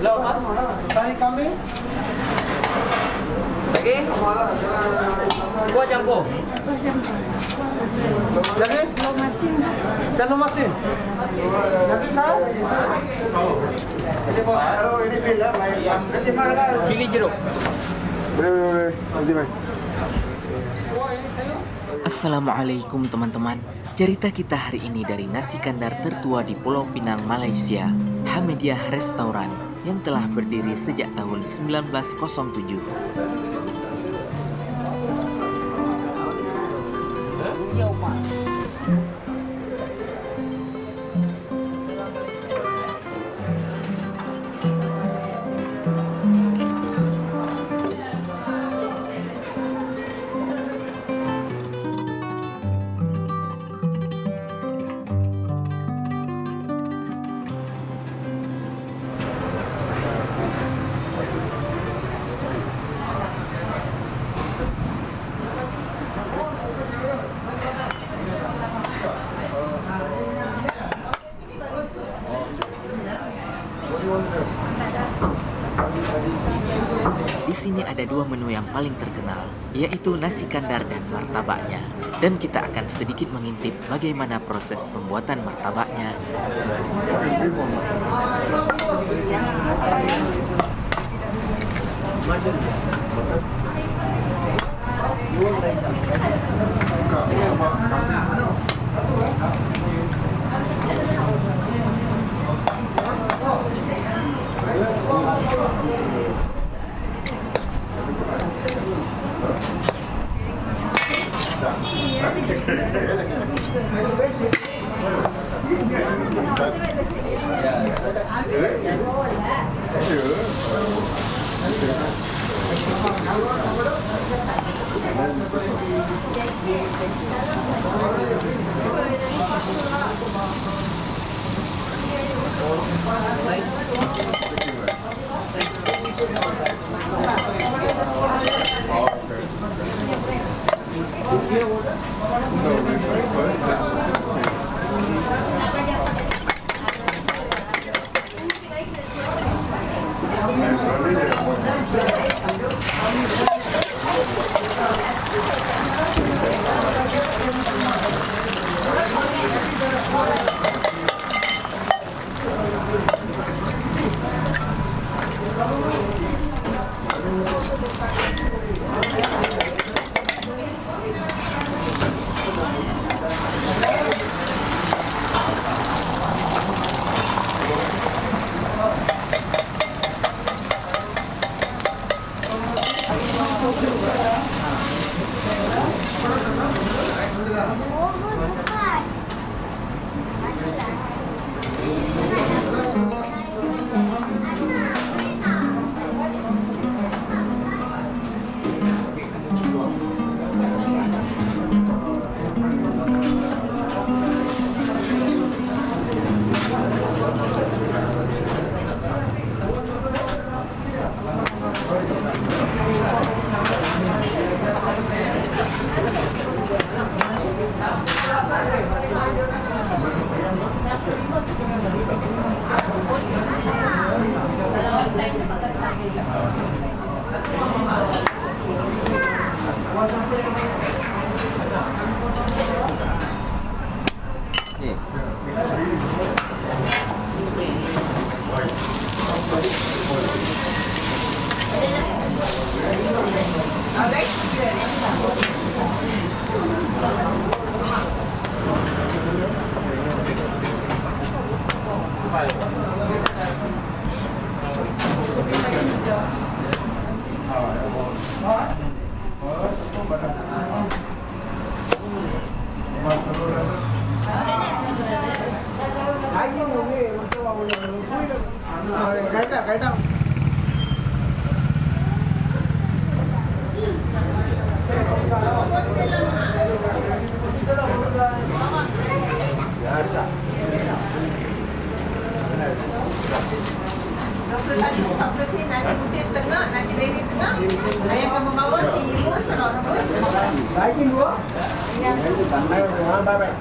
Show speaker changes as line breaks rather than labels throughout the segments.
Lauk tahi kambing. Lagi? Kuah campur. Lagi? Telur masin. Lagi kau?
Ini bos, kalau ini bila, nanti mana?
Cili jeruk.
Boleh, nanti baik.
Assalamualaikum teman-teman. Cerita kita hari ini dari nasi kandar tertua di Pulau Pinang, Malaysia, Hamidiyah Restoran, yang telah berdiri sejak tahun 1907. Di sini ada dua menu yang paling terkenal, yaitu nasi kandar dan martabaknya. Dan kita akan sedikit mengintip bagaimana proses pembuatan martabaknya.
Nasi putih setengah, nasi biryani setengah. Ayam kampung bawah, ibu, telur rebus.
Lagi dua. Bye bye.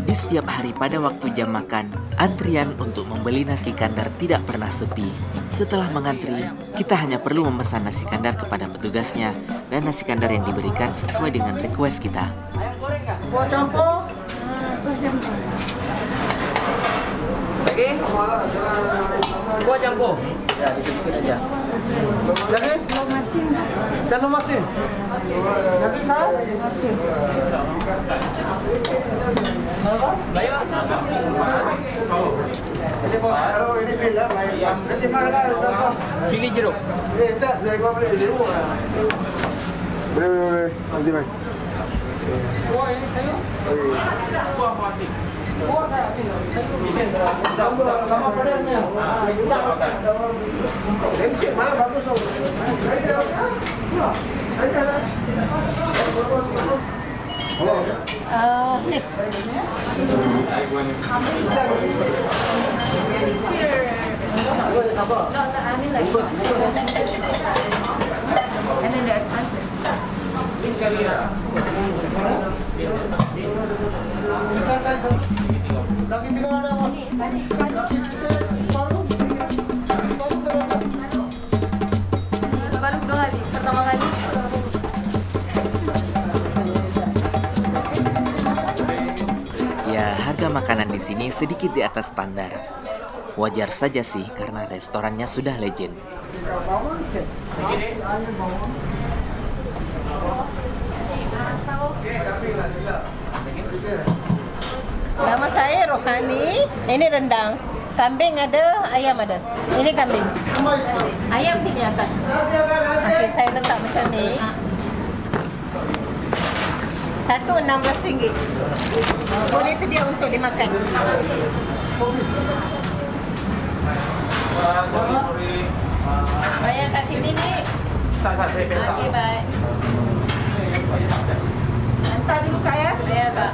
Di setiap hari pada waktu jam makan, antrian untuk membeli nasi kandar tidak pernah sepi. Setelah mengantri, kita hanya perlu memesan nasi kandar kepada petugasnya dan nasi kandar yang diberikan sesuai dengan request kita.
Ayam goreng nggak? Kuah campur. Lagi? Kuah campur. Ya, dikit-dikit aja. Lagi? Telur masin. Lagi kah?
Ini bos, kalau ini bil lah, main. Nanti mahal lah.
Cili jeruk.
Set, saya gua beli di rumah. Boleh. Nanti main.
Kuah ini sayur. Kuah saya asin. Sama pedasnya.
Lemcik mana bagus tu. Dari dah.
Ni. And then they're expensive.
Lagi tiga ada bos.
Baru dua kali, pertama kali.
Ya, harga makanan di sini sedikit di atas standar. Wajar saja sih karena restorannya sudah legend.
Nama saya Rohani. Ini rendang. Kambing ada, ayam ada. Ini kambing. Ayam di atas. Okey, saya letak macam ni. Satu RM16. Boleh sedia untuk dimakan. Bayar kat sini ni. Okey, baik. Hantar dulu Kak ya? Ya, Kak.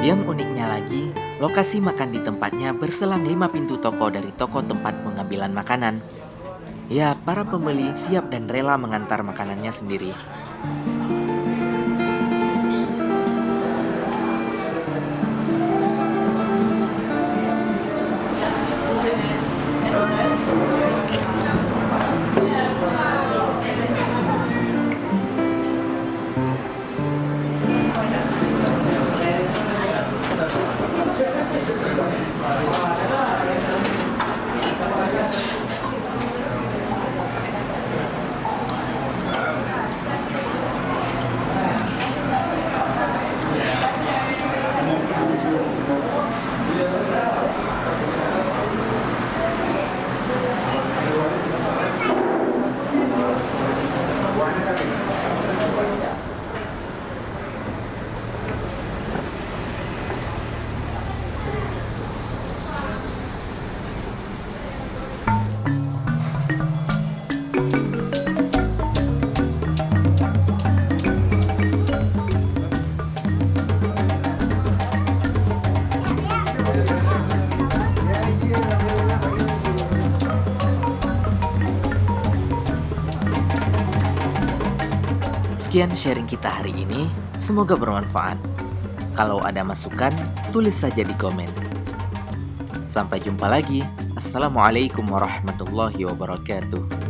Yang uniknya lagi, lokasi makan di tempatnya berselang 5 pintu toko dari toko tempat pengambilan makanan. Ya, para pembeli siap dan rela mengantar makanannya sendiri. Sekian sharing kita hari ini, semoga bermanfaat. Kalau ada masukan, tulis saja di komen. Sampai jumpa lagi. Assalamualaikum warahmatullahi wabarakatuh.